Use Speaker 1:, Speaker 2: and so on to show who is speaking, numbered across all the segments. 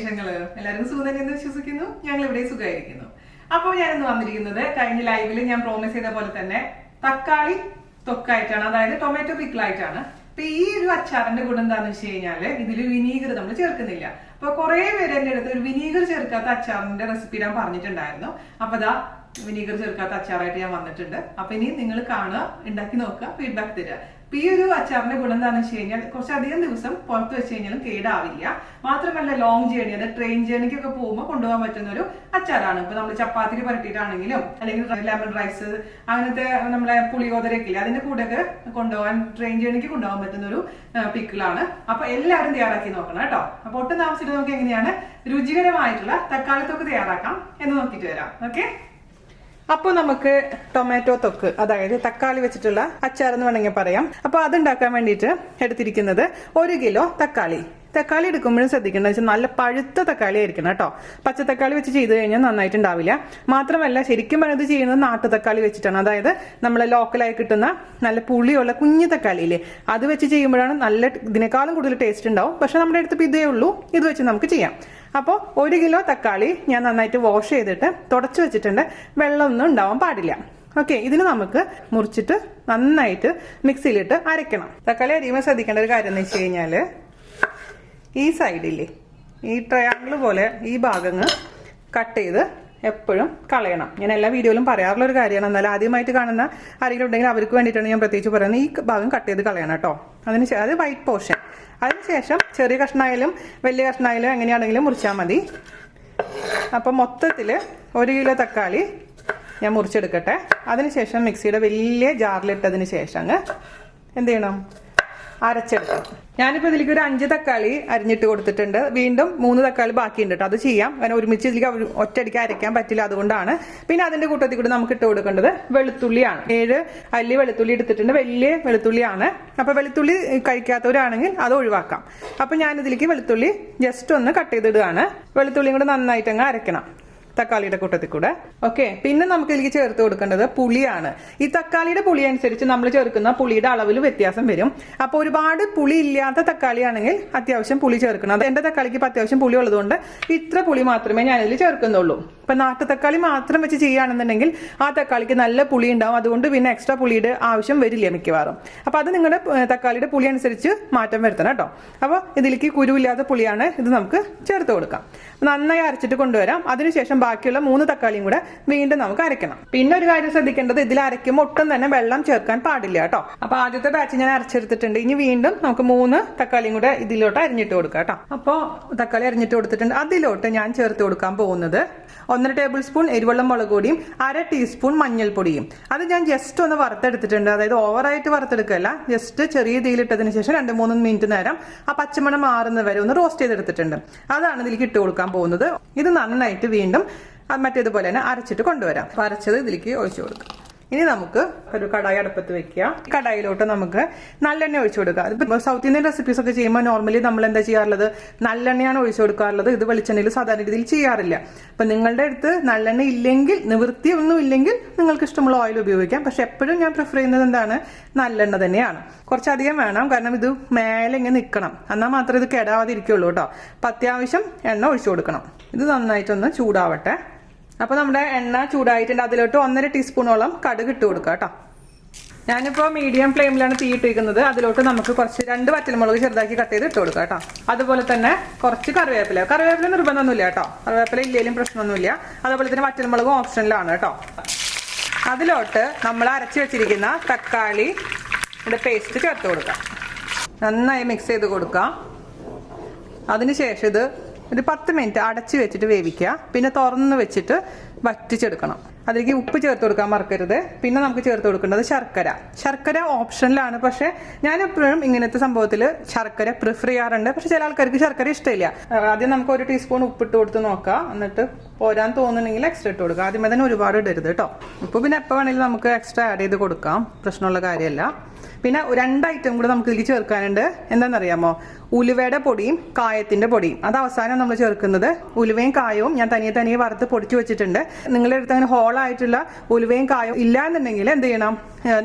Speaker 1: വിശേഷങ്ങള്? എല്ലാവർക്കും സുഖം തന്നെയെന്ന് വിശ്വസിക്കുന്നു. ഞങ്ങൾ ഇവിടെ സുഖമായിരിക്കുന്നു. അപ്പോൾ ഞാനിന്ന് വന്നിരിക്കുന്നത് കഴിഞ്ഞ ലൈവിൽ ഞാൻ പ്രോമിസ് ചെയ്ത പോലെ തന്നെ തക്കാളി തൊക്കായിട്ടാണ്, അതായത് ടൊമാറ്റോ പിക്കിളായിട്ടാണ്. അപ്പൊ ഈ ഒരു അച്ചാറിന്റെ ഗുണം എന്താണെന്ന് വെച്ച് കഴിഞ്ഞാല് ഇതിൽ വിനീഗർ നമ്മൾ ചേർക്കുന്നില്ല. അപ്പൊ കുറെ പേര് എന്റെ അടുത്ത് ഒരു വിനീഗർ ചേർക്കാത്ത അച്ചാറിന്റെ റെസിപ്പി ഞാൻ പറഞ്ഞിട്ടുണ്ടായിരുന്നു. അപ്പൊ ദാ വിനീഗർ ചേർക്കാത്ത അച്ചാറായിട്ട് ഞാൻ വന്നിട്ടുണ്ട്. അപ്പൊ ഇനി നിങ്ങൾ കാണുക, ഉണ്ടാക്കി നോക്കുക, ഫീഡ്ബാക്ക് തരിക. അപ്പൊ ഈ ഒരു അച്ചാറിന്റെ ഗുണം എന്താണെന്ന് വെച്ച് കഴിഞ്ഞാൽ കുറച്ചധികം ദിവസം പുറത്ത് വെച്ച് കഴിഞ്ഞാലും കേടാവില്ല. മാത്രമല്ല ലോങ് ജേർണി, അതായത് ട്രെയിൻ ജേർണിക്കൊക്കെ പോകുമ്പോൾ കൊണ്ടുപോകാൻ പറ്റുന്ന ഒരു അച്ചാറാണ്. ഇപ്പൊ നമ്മൾ ചപ്പാത്തിരി പരട്ടിയിട്ടാണെങ്കിലും അല്ലെങ്കിൽ ലെമൺ റൈസ് അങ്ങനത്തെ നമ്മളെ പുളിയോദരയൊക്കെ ഇല്ല, അതിന്റെ കൂടെയൊക്കെ കൊണ്ടുപോകാൻ ട്രെയിൻ ജേർണിക്ക് കൊണ്ടുപോകാൻ പറ്റുന്ന ഒരു പിക്കിളാണ്. അപ്പൊ എല്ലാവരും തയ്യാറാക്കി നോക്കണം കേട്ടോ. അപ്പൊ ഒട്ടും താമസിച്ചിട്ട് നമുക്ക് എങ്ങനെയാണ് രുചികരമായിട്ടുള്ള തക്കാളിത്തൊക്ക് തയ്യാറാക്കാം എന്ന് നോക്കിയിട്ട് വരാം. ഓക്കെ, അപ്പോൾ നമുക്ക് ടൊമാറ്റോ തൊക്ക്, അതായത് തക്കാളി വെച്ചിട്ടുള്ള അച്ചാർ എന്ന് വേണമെങ്കിൽ പറയാം. അപ്പോൾ അതുണ്ടാക്കാൻ വേണ്ടിയിട്ട് എടുത്തിരിക്കുന്നത് 1 കിലോ തക്കാളി. തക്കാളി എടുക്കുമ്പോഴും ശ്രദ്ധിക്കേണ്ടത് വെച്ചാൽ നല്ല പഴുത്ത തക്കാളി ആയിരിക്കണം കേട്ടോ. പച്ചത്തക്കാളി വെച്ച് ചെയ്ത് കഴിഞ്ഞാൽ നന്നായിട്ടുണ്ടാവില്ല. മാത്രമല്ല ശരിക്കും പറഞ്ഞത് ചെയ്യുന്നത് നാട്ടു തക്കാളി വെച്ചിട്ടാണ്, അതായത് നമ്മളെ ലോക്കലായി കിട്ടുന്ന നല്ല പുളിയുള്ള കുഞ്ഞു തക്കാളിയില്ലേ, അത് വെച്ച് ചെയ്യുമ്പോഴാണ് നല്ല ഇതിനേക്കാളും കൂടുതൽ ടേസ്റ്റ് ഉണ്ടാവും. പക്ഷെ നമ്മുടെ അടുത്ത് ഇതേ ഉള്ളൂ, ഇത് വെച്ച് നമുക്ക് ചെയ്യാം. അപ്പോൾ 1 കിലോ തക്കാളി ഞാൻ നന്നായിട്ട് വാഷ് ചെയ്തിട്ട് തുടച്ചു വെച്ചിട്ടുണ്ട്. വെള്ളമൊന്നും ഉണ്ടാവാൻ പാടില്ല. ഓക്കെ, ഇതിന് നമുക്ക് മുറിച്ചിട്ട് നന്നായിട്ട് മിക്സിയിലിട്ട് അരയ്ക്കണം. തക്കാളി അരിയുമ്പോൾ ശ്രദ്ധിക്കേണ്ട ഒരു കാര്യം എന്ന് വെച്ച് കഴിഞ്ഞാൽ ഈ സൈഡില്ലേ, ഈ ട്രയാങ്കിൾ പോലെ ഈ ഭാഗങ്ങൾ കട്ട് ചെയ്ത് എപ്പോഴും കളയണം. ഞാൻ എല്ലാ വീഡിയോയിലും പറയാറുള്ള ഒരു കാര്യമാണ്. എന്നാലും ആദ്യമായിട്ട് കാണുന്ന ആരെങ്കിലും ഉണ്ടെങ്കിൽ അവർക്ക് വേണ്ടിയിട്ടാണ് ഞാൻ പ്രത്യേകിച്ച് പറയുന്നത്. ഈ ഭാഗം കട്ട് ചെയ്ത് കളയണം കേട്ടോ. അത് വൈറ്റ് പോർഷൻ. അതിനുശേഷം ചെറിയ കഷ്ണമായാലും വലിയ കഷ്ണമായാലും എങ്ങനെയാണെങ്കിലും മുറിച്ചാൽ മതി. അപ്പം മൊത്തത്തിൽ 1 കിലോ തക്കാളി ഞാൻ മുറിച്ചെടുക്കട്ടെ. അതിനുശേഷം മിക്സിയുടെ വലിയ ജാറിലിട്ടതിന് ശേഷം എന്ത് ചെയ്യണം, അരച്ചെടുക്കണം. ഞാനിപ്പോൾ ഇതിലേക്ക് ഒരു 5 തക്കാളി അരിഞ്ഞിട്ട് കൊടുത്തിട്ടുണ്ട്. വീണ്ടും 3 തക്കാളി ബാക്കിയുണ്ട് കേട്ടോ. അത് ചെയ്യാം, കാരണം ഒരുമിച്ച് ഇതിലേക്ക് ഒറ്റയടിക്ക് അരയ്ക്കാൻ പറ്റില്ല, അതുകൊണ്ടാണ്. പിന്നെ അതിന്റെ കൂട്ടത്തിൽ കൂടി നമുക്ക് ഇട്ട് കൊടുക്കേണ്ടത് വെളുത്തുള്ളിയാണ്. 7 അല്ലി വെളുത്തുള്ളി എടുത്തിട്ടുണ്ട്, വലിയ വെളുത്തുള്ളിയാണ്. അപ്പൊ വെളുത്തുള്ളി കഴിക്കാത്തവരാണെങ്കിൽ അത് ഒഴിവാക്കാം. അപ്പൊ ഞാനിതിലേക്ക് വെളുത്തുള്ളി ജസ്റ്റ് ഒന്ന് കട്ട് ചെയ്തിടുകയാണ്. വെളുത്തുള്ളിയും കൂടെ നന്നായിട്ട് അങ്ങ് അരയ്ക്കണം തക്കാളിയുടെ കൂട്ടത്തിൽ കൂടെ. ഓക്കെ, പിന്നെ നമുക്ക് ഇതിലേക്ക് ചേർത്ത് കൊടുക്കേണ്ടത് പുളിയാണ്. ഈ തക്കാളിയുടെ പുളി അനുസരിച്ച് നമ്മൾ ചേർക്കുന്ന പുളിയുടെ അളവിൽ വ്യത്യാസം വരും. അപ്പോൾ ഒരുപാട് പുളി ഇല്ലാത്ത തക്കാളി ആണെങ്കിൽ അത്യാവശ്യം പുളി ചേർക്കണം. അത് എന്റെ തക്കാളിക്ക് ഇപ്പം അത്യാവശ്യം പുളി ഉള്ളതുകൊണ്ട് ഇത്ര പുളി മാത്രമേ ഞാനിതിൽ ചേർക്കുന്നുള്ളൂ. ഇപ്പൊ നാട്ടു തക്കാളി മാത്രം വെച്ച് ചെയ്യുകയാണെന്നുണ്ടെങ്കിൽ ആ തക്കാളിക്ക് നല്ല പുളി ഉണ്ടാവും. അതുകൊണ്ട് പിന്നെ എക്സ്ട്രാ പുളിയുടെ ആവശ്യം വരില്ല മിക്കവാറും. അപ്പൊ അത് നിങ്ങളുടെ തക്കാളിയുടെ പുളി അനുസരിച്ച് മാറ്റം വരുത്തണം കേട്ടോ. അപ്പോൾ ഇതിലേക്ക് കുരുവില്ലാത്ത പുളിയാണ്, ഇത് നമുക്ക് ചേർത്ത് കൊടുക്കാം. നന്നായി അരച്ചിട്ട് കൊണ്ടുവരാം. അതിനുശേഷം ബാക്കിയുള്ള 3 തക്കാളിയും കൂടെ വീണ്ടും നമുക്ക് അരയ്ക്കണം. പിന്നെ ഒരു കാര്യം ശ്രദ്ധിക്കേണ്ടത്, ഇതിൽ അരയ്ക്കുമ്പോൾ ഒട്ടും തന്നെ വെള്ളം ചേർക്കാൻ പാടില്ല കേട്ടോ. അപ്പൊ ആദ്യത്തെ ബാച്ച് ഞാൻ അരച്ചെടുത്തിട്ടുണ്ട്. ഇനി വീണ്ടും നമുക്ക് 3 തക്കാളിയും കൂടെ ഇതിലോട്ട് അരിഞ്ഞിട്ട് കൊടുക്കാം കേട്ടോ. അപ്പോൾ തക്കാളി അരിഞ്ഞിട്ട് കൊടുത്തിട്ടുണ്ട്. അതിലോട്ട് ഞാൻ ചേർത്ത് കൊടുക്കാൻ പോകുന്നത് 1.5 ടേബിൾ സ്പൂൺ എരിവെള്ളം മുളക് പൊടിയും 1/2 ടീസ്പൂൺ മഞ്ഞൾപ്പൊടിയും. അത് ഞാൻ ജസ്റ്റ് ഒന്ന് വറുത്തെടുത്തിട്ടുണ്ട്. അതായത് ഓവറായിട്ട് വറുത്തെടുക്കല്ല, ജസ്റ്റ് ചെറിയ തീയിലിട്ടതിന് ശേഷം 2-3 മിനിറ്റ് നേരം ആ പച്ചമണം മാറുന്ന വരെ ഒന്ന് റോസ്റ്റ് ചെയ്തെടുത്തിട്ടുണ്ട്. അതാണ് ഇതിലേക്ക് ഇട്ട് കൊടുക്കാൻ പോകുന്നത്. ഇത് നന്നായിട്ട് വീണ്ടും മറ്റേതുപോലെ തന്നെ അരച്ചിട്ട് കൊണ്ടുവരാം. അരച്ചത് ഇതിലേക്ക് ഒഴിച്ചു കൊടുക്കാം. ഇനി നമുക്ക് ഒരു കടായി അടുപ്പത്ത് വെക്കുക. കടായിലോട്ട് നമുക്ക് നല്ലെണ്ണ ഒഴിച്ചു കൊടുക്കുക. ഇപ്പൊ സൗത്ത് ഇന്ത്യൻ റെസിപ്പീസ് ഒക്കെ ചെയ്യുമ്പോൾ നോർമലി നമ്മൾ എന്താ ചെയ്യാറുള്ളത്, നല്ലെണ്ണയാണ് ഒഴിച്ചു കൊടുക്കാറുള്ളത്. ഇത് വെളിച്ചെണ്ണയിൽ സാധാരണ രീതിയിൽ ചെയ്യാറില്ല. അപ്പൊ നിങ്ങളുടെ അടുത്ത് നല്ലെണ്ണ ഇല്ലെങ്കിൽ, നിവൃത്തിയൊന്നും ഇല്ലെങ്കിൽ നിങ്ങൾക്ക് ഇഷ്ടമുള്ള ഓയിൽ ഉപയോഗിക്കാം. പക്ഷെ എപ്പോഴും ഞാൻ പ്രിഫർ ചെയ്യുന്നത് എന്താണ്, നല്ലെണ്ണ തന്നെയാണ്. കുറച്ചധികം വേണം, കാരണം ഇത് മേലെ ഇങ്ങനെ നിൽക്കണം, എന്നാൽ മാത്രമേ ഇത് കെടാതിരിക്കുള്ളൂ കേട്ടോ. അപ്പൊ അത്യാവശ്യം എണ്ണ ഒഴിച്ചു കൊടുക്കണം. ഇത് നന്നായിട്ടൊന്ന് ചൂടാവട്ടെ. അപ്പൊ നമ്മുടെ എണ്ണ ചൂടായിട്ടുണ്ട്. അതിലോട്ട് 1.5 ടീസ്പൂണോളം കടുക് ഇട്ട് കൊടുക്കുക കേട്ടോ. ഞാനിപ്പോൾ മീഡിയം ഫ്ലെയിമിലാണ് തീ ഇട്ടിരിക്കുന്നത്. അതിലോട്ട് നമുക്ക് കുറച്ച് 2 വറ്റൽമുളക് ചെറുതാക്കി കട്ട് ചെയ്ത് ഇട്ട് കൊടുക്കുക കേട്ടോ. അതുപോലെ തന്നെ കുറച്ച് കറിവേപ്പില നിർബന്ധമൊന്നുമില്ല കേട്ടോ. കറിവേപ്പില ഇല്ലെങ്കിലും പ്രശ്നമൊന്നുമില്ല. അതുപോലെ തന്നെ വറ്റൽമുളകും ഓപ്ഷനിലാണ് കേട്ടോ. അതിലോട്ട് നമ്മൾ അരച്ച് വെച്ചിരിക്കുന്ന തക്കാളിയുടെ പേസ്റ്റ് ചേർത്ത് കൊടുക്കുക. നന്നായി മിക്സ് ചെയ്ത് കൊടുക്കുക. അതിനുശേഷം ഇത് ഒരു 10 മിനിറ്റ് അടച്ചു വെച്ചിട്ട് വേവിക്കുക. പിന്നെ തുറന്ന് വെച്ചിട്ട് വറ്റിച്ചെടുക്കണം. അതിലേക്ക് ഉപ്പ് ചേർത്ത് കൊടുക്കാൻ മറക്കരുത്. പിന്നെ നമുക്ക് ചേർത്ത് കൊടുക്കേണ്ടത് ശർക്കര ഓപ്ഷനിലാണ്. പക്ഷെ ഞാൻ എപ്പോഴും ഇങ്ങനത്തെ സംഭവത്തിൽ ശർക്കര പ്രിഫർ ചെയ്യാറുണ്ട്. പക്ഷെ ചില ആൾക്കാർക്ക് ശർക്കര ഇഷ്ടമില്ല. ആദ്യം നമുക്ക് 1 ടീസ്പൂൺ ഉപ്പിട്ട് കൊടുത്ത് നോക്കാം. എന്നിട്ട് പോരാൻ തോന്നുന്നുണ്ടെങ്കിൽ എക്സ്ട്രാ ഇട്ട് കൊടുക്കുക. ആദ്യമേ തന്നെ ഒരുപാട് ഇടരുത് കേട്ടോ. ഉപ്പ് പിന്നെ എപ്പോൾ വേണമെങ്കിലും നമുക്ക് എക്സ്ട്രാ ആഡ് ചെയ്ത് കൊടുക്കാം, പ്രശ്നമുള്ള കാര്യമല്ല. പിന്നെ 2 ഐറ്റം കൂടെ നമുക്ക് ഇതിൽ ചേർക്കാനുണ്ട്. എന്താണെന്നറിയാമോ? ഉലുവയുടെ പൊടിയും കായത്തിന്റെ പൊടിയും. അത് അവസാനം നമ്മൾ ചേർക്കുന്നത്. ഉലുവയും കായവും ഞാൻ തനിയെ വറുത്ത് പൊടിച്ചു വെച്ചിട്ടുണ്ട്. നിങ്ങളുടെ അടുത്ത് അങ്ങനെ ഹോളായിട്ടുള്ള ഉലുവയും കായവും ഇല്ല എന്നുണ്ടെങ്കിൽ എന്ത് ചെയ്യണം?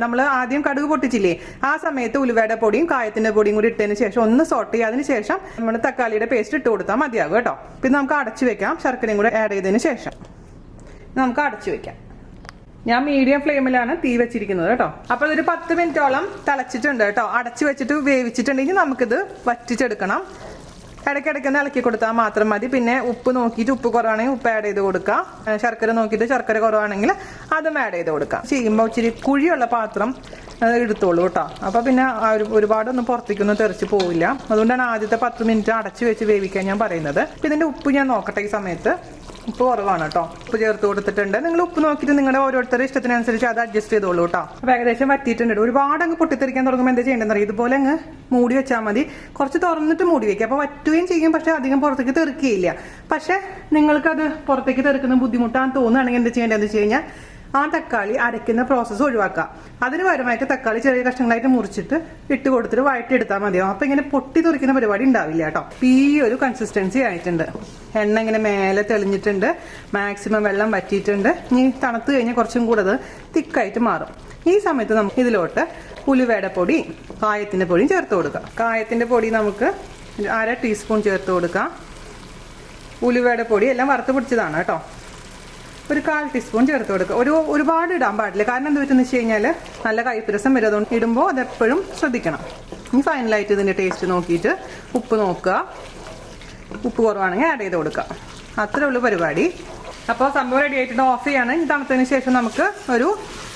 Speaker 1: നമ്മൾ ആദ്യം കടുക് പൊട്ടിച്ചില്ലേ, ആ സമയത്ത് ഉലുവയുടെ പൊടിയും കായത്തിന്റെ പൊടിയും കൂടി ഇട്ടതിന് ശേഷം ഒന്ന് സോട്ട് ചെയ്യുക. അതിന് ശേഷം നമ്മൾ തക്കാളിയുടെ പേസ്റ്റ് ഇട്ട് കൊടുത്താൽ മതിയാകും കേട്ടോ. പിന്നെ നമുക്ക് അടച്ചു വെക്കാം. ശർക്കരയും കൂടെ ആഡ് ചെയ്തതിന് ശേഷം നമുക്ക് അടച്ചു വെക്കാം. ഞാൻ മീഡിയം ഫ്ലെയിമിലാണ് തീ വെച്ചിരിക്കുന്നത് കേട്ടോ. അപ്പോൾ ഇതൊരു 10 മിനിറ്റോളം തിളച്ചിട്ടുണ്ട് കേട്ടോ. അടച്ചു വെച്ചിട്ട് വേവിച്ചിട്ടുണ്ടെങ്കിൽ നമുക്കിത് വറ്റിച്ചെടുക്കണം. ഇടയ്ക്കിടയ്ക്ക് ഒന്ന് ഇളക്കി കൊടുത്താൽ മാത്രം മതി. പിന്നെ ഉപ്പ് നോക്കിയിട്ട് ഉപ്പ് കുറവാണെങ്കിൽ ഉപ്പ് ആഡ് ചെയ്ത് കൊടുക്കാം. ശർക്കര നോക്കിയിട്ട് ശർക്കര കുറവാണെങ്കിൽ അതും ആഡ് ചെയ്ത് കൊടുക്കാം. ചെയ്യുമ്പോൾ ഇച്ചിരി കുഴിയുള്ള പാത്രം എടുത്തോളൂ കേട്ടോ. അപ്പോൾ പിന്നെ ഒരുപാടൊന്നും പുറത്തേക്കൊന്നും തെറിച്ച് പോവില്ല. അതുകൊണ്ടാണ് ആദ്യത്തെ 10 മിനിറ്റ് അടച്ചു വെച്ച് വേവിക്കാൻ ഞാൻ പറയുന്നത്. ഇതിൻ്റെ ഉപ്പ് ഞാൻ നോക്കട്ടെ. ഈ സമയത്ത് ഉപ്പ് കുറവാണ് കേട്ടോ. ഉപ്പ് ചേർത്ത് കൊടുത്തിട്ടുണ്ട്. നിങ്ങൾ ഉപ്പ് നോക്കിയിട്ട് നിങ്ങളുടെ ഓരോരുത്തരുടെ ഇഷ്ടത്തിനനുസരിച്ച് അത് അഡ്ജസ്റ്റ് ചെയ്തോളൂ കേട്ടോ. അപ്പോൾ ഏകദേശം വറ്റിയിട്ടുണ്ട്. ഒരുപാട് അങ്ങ് പൊട്ടിത്തെറിക്കാൻ തുടങ്ങുമ്പോൾ എന്താ ചെയ്യേണ്ടതെന്ന് അറിയാം? ഇതുപോലെ അങ്ങ് മൂടി വെച്ചാൽ മതി. കുറച്ച് തുറന്നിട്ട് മൂടി വെക്കുക. അപ്പോൾ വറ്റുകയും ചെയ്യും, പക്ഷെ അധികം പുറത്തേക്ക് തെറിക്കുകയില്ല. പക്ഷെ നിങ്ങൾക്കത് പുറത്തേക്ക് തെറിക്കുന്ന ബുദ്ധിമുട്ടാന്ന് തോന്നുകയാണെങ്കിൽ എന്താ ചെയ്യേണ്ടതെന്ന് വെച്ച് കഴിഞ്ഞാൽ ആ തക്കാളി അരയ്ക്കുന്ന പ്രോസസ്സ് ഒഴിവാക്കുക. അതിന് പകരമായിട്ട് തക്കാളി ചെറിയ കഷ്ണങ്ങളായിട്ട് മുറിച്ചിട്ട് ഇട്ട് കൊടുത്തിട്ട് വഴറ്റിയെടുത്താൽ മതിയാവും. അപ്പം ഇങ്ങനെ പൊട്ടി തെറിക്കുന്ന പരിപാടി ഉണ്ടാവില്ല കേട്ടോ. ഈ ഒരു കൺസിസ്റ്റൻസി ആയിട്ടുണ്ട്. എണ്ണ ഇങ്ങനെ മേലെ തെളിഞ്ഞിട്ടുണ്ട്. മാക്സിമം വെള്ളം വറ്റിയിട്ടുണ്ട്. ഇനി തണുത്ത് കഴിഞ്ഞാൽ കുറച്ചും കൂടെ അത് തിക്കായിട്ട് മാറും. ഈ സമയത്ത് നമുക്ക് ഇതിലോട്ട് ഉലുവയുടെ പൊടി കായത്തിൻ്റെ പൊടിയും ചേർത്ത് കൊടുക്കാം. കായത്തിൻ്റെ പൊടി നമുക്ക് 1/2 ടീസ്പൂൺ ചേർത്ത് കൊടുക്കാം. ഉലുവയുടെ പൊടി എല്ലാം വറുത്ത് പിടിച്ചതാണ് കേട്ടോ. ഒരു 1/4 ടീസ്പൂൺ ചേർത്ത് കൊടുക്കുക. ഒരുപാട് ഇടാൻ പാടില്ല. കാരണം എന്താ വെച്ചെന്ന് വെച്ച് കഴിഞ്ഞാൽ നല്ല കയ്പ്പരസം വരും. അതുകൊണ്ട് ഇടുമ്പോൾ അതെപ്പോഴും ശ്രദ്ധിക്കണം. ഇനി ഫൈനലായിട്ട് ഇതിൻ്റെ ടേസ്റ്റ് നോക്കിയിട്ട് ഉപ്പ് നോക്കുക. ഉപ്പ് കുറവാണെങ്കിൽ ആഡ് ചെയ്ത് കൊടുക്കുക. അത്രേ ഉള്ളൂ പരിപാടി. അപ്പോൾ സംഭവം റെഡി ആയിട്ട് ഓഫ് ചെയ്യാണ്. ഇനി തണുത്തതിന് ശേഷം നമുക്ക് ഒരു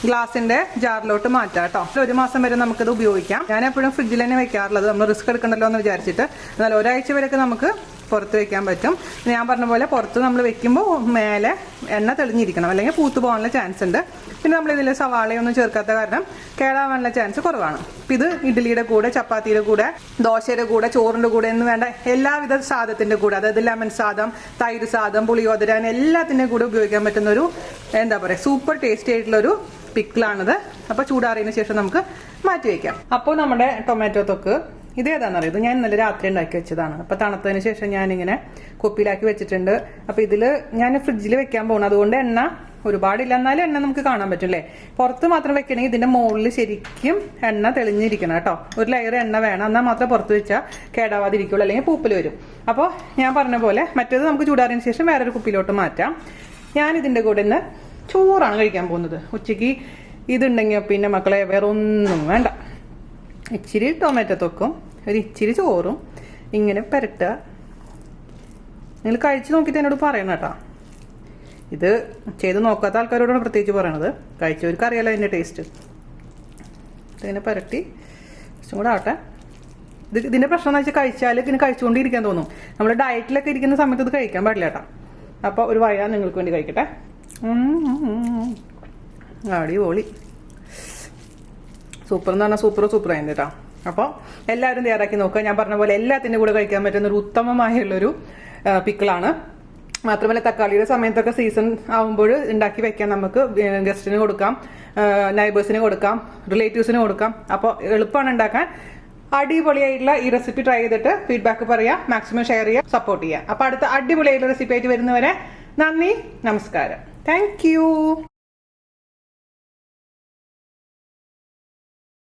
Speaker 1: ഗ്ലാസിൻ്റെ ജാറിലോട്ട് മാറ്റാം കേട്ടോ. 1 മാസം വരെ നമുക്കത് ഉപയോഗിക്കാം. ഞാൻ എപ്പോഴും ഫ്രിഡ്ജിൽ തന്നെ വെക്കാറുള്ളത്. നമ്മൾ റിസ്ക് എടുക്കണ്ടല്ലോ എന്ന് വിചാരിച്ചിട്ട്. എന്നാൽ ഒരാഴ്ച വരെയൊക്കെ നമുക്ക് പുറത്ത് വെക്കാൻ പറ്റും. ഞാൻ പറഞ്ഞ പോലെ പുറത്ത് നമ്മൾ വെക്കുമ്പോൾ മേലെ എണ്ണ തെളിഞ്ഞിരിക്കണം, അല്ലെങ്കിൽ പൂത്തു പോകാനുള്ള ചാൻസ് ഉണ്ട്. പിന്നെ നമ്മളിതിൽ സവാളയൊന്നും ചേർക്കാത്ത കാരണം കേടാവാനുള്ള ചാൻസ് കുറവാണ്. അപ്പം ഇത് ഇഡ്ഡലിയുടെ കൂടെ, ചപ്പാത്തിയുടെ കൂടെ, ദോശയുടെ കൂടെ, ചോറിൻ്റെ കൂടെ എന്ന് വേണ്ട എല്ലാവിധ സാധത്തിൻ്റെ കൂടെ, അതായത് ലെമൺ സാദം, തൈര് സാദം, പുളിയോദര, എല്ലാത്തിൻ്റെ കൂടെ ഉപയോഗിക്കാൻ പറ്റുന്ന ഒരു എന്താ പറയുക സൂപ്പർ ടേസ്റ്റി ആയിട്ടുള്ളൊരു പിക്കിളാണിത്. അപ്പോൾ ചൂടാറിയതിന് ശേഷം നമുക്ക് മാറ്റി വയ്ക്കാം. അപ്പോൾ നമ്മുടെ ടൊമാറ്റോ തൊക്ക് ഇതേതാണെന്നറിയത് ഞാൻ ഇന്നലെ രാത്രി ഉണ്ടാക്കി വെച്ചതാണ്. അപ്പോൾ തണുത്തതിന് ശേഷം ഞാനിങ്ങനെ കുപ്പിയിലാക്കി വെച്ചിട്ടുണ്ട്. അപ്പോൾ ഇതിൽ ഞാൻ ഫ്രിഡ്ജിൽ വെക്കാൻ പോകണം. അതുകൊണ്ട് എണ്ണ ഒരുപാടില്ല, എന്നാലും എണ്ണ നമുക്ക് കാണാൻ പറ്റും. പുറത്ത് മാത്രം വെക്കണമെങ്കിൽ ഇതിൻ്റെ മുകളിൽ ശരിക്കും എണ്ണ തെളിഞ്ഞിരിക്കണം കേട്ടോ. ഒരു ലെയർ എണ്ണ വേണം, എന്നാൽ മാത്രം പുറത്ത് വെച്ചാൽ കേടാവാതിരിക്കുള്ളൂ, അല്ലെങ്കിൽ പൂപ്പൽ വരും. അപ്പോൾ ഞാൻ പറഞ്ഞ പോലെ മറ്റേത് നമുക്ക് ചൂടാറിയതിന് ശേഷം വേറൊരു കുപ്പിയിലോട്ട് മാറ്റാം. ഞാനിതിൻ്റെ കൂടെ ഇന്ന് ചോറാണ് കഴിക്കാൻ പോകുന്നത്. ഉച്ചയ്ക്ക് ഇതുണ്ടെങ്കിൽ പിന്നെ മക്കളെ വേറെ ഒന്നും വേണ്ട. ഇച്ചിരി ടൊമാറ്റോ തൊക്കും ഒരു ഇച്ചിരി ചോറും ഇങ്ങനെ പുരട്ടുക. നിങ്ങൾ കഴിച്ച് നോക്കിയിട്ട് എന്നോട് പറയണം കേട്ടോ. ഇത് ചെയ്ത് നോക്കാത്ത ആൾക്കാരോടാണ് പ്രത്യേകിച്ച് പറയണത്. കഴിച്ചവർക്ക് അറിയാലോ അതിൻ്റെ ടേസ്റ്റ്. ഇതിങ്ങനെ പുരട്ടി കുറച്ചും കൂടെ ആവട്ടെ. ഇതിൻ്റെ പ്രശ്നം എന്ന് വെച്ചാൽ കഴിച്ചാൽ പിന്നെ കഴിച്ചുകൊണ്ടിരിക്കാൻ തോന്നും. നമ്മൾ ഡയറ്റിലൊക്കെ ഇരിക്കുന്ന സമയത്ത് ഇത് കഴിക്കാൻ പാടില്ല കേട്ടോ. അപ്പോൾ ഒരു വയ നിങ്ങൾക്ക് വേണ്ടി കഴിക്കട്ടെ. അടിപൊളി, സൂപ്പർ എന്ന് പറഞ്ഞാൽ സൂപ്പർ ആയിരുന്നു കേട്ടോ. അപ്പോൾ എല്ലാവരും തയ്യാറാക്കി നോക്കുക. ഞാൻ പറഞ്ഞ പോലെ എല്ലാത്തിൻ്റെ കൂടെ കഴിക്കാൻ പറ്റുന്ന ഒരു ഉത്തമമായുള്ളൊരു പിക്കിളാണ്. മാത്രമല്ല തക്കാളിയുടെ സമയത്തൊക്കെ സീസൺ ആകുമ്പോൾ ഉണ്ടാക്കി വെക്കാം. നമുക്ക് ഗസ്റ്റിന് കൊടുക്കാം, നൈബേഴ്സിന് കൊടുക്കാം, റിലേറ്റീവ്സിന് കൊടുക്കാം. അപ്പോൾ എളുപ്പമാണ് ഉണ്ടാക്കാൻ. അടിപൊളിയായിട്ടുള്ള ഈ റെസിപ്പി ട്രൈ ചെയ്തിട്ട് ഫീഡ്ബാക്ക് പറയുക, മാക്സിമം ഷെയർ ചെയ്യുക, സപ്പോർട്ട് ചെയ്യുക. അപ്പോൾ അടുത്ത അടിപൊളിയായിട്ടുള്ള റെസിപ്പി ആയിട്ട് വരുന്നവരെ നന്ദി, നമസ്കാരം. Thank you.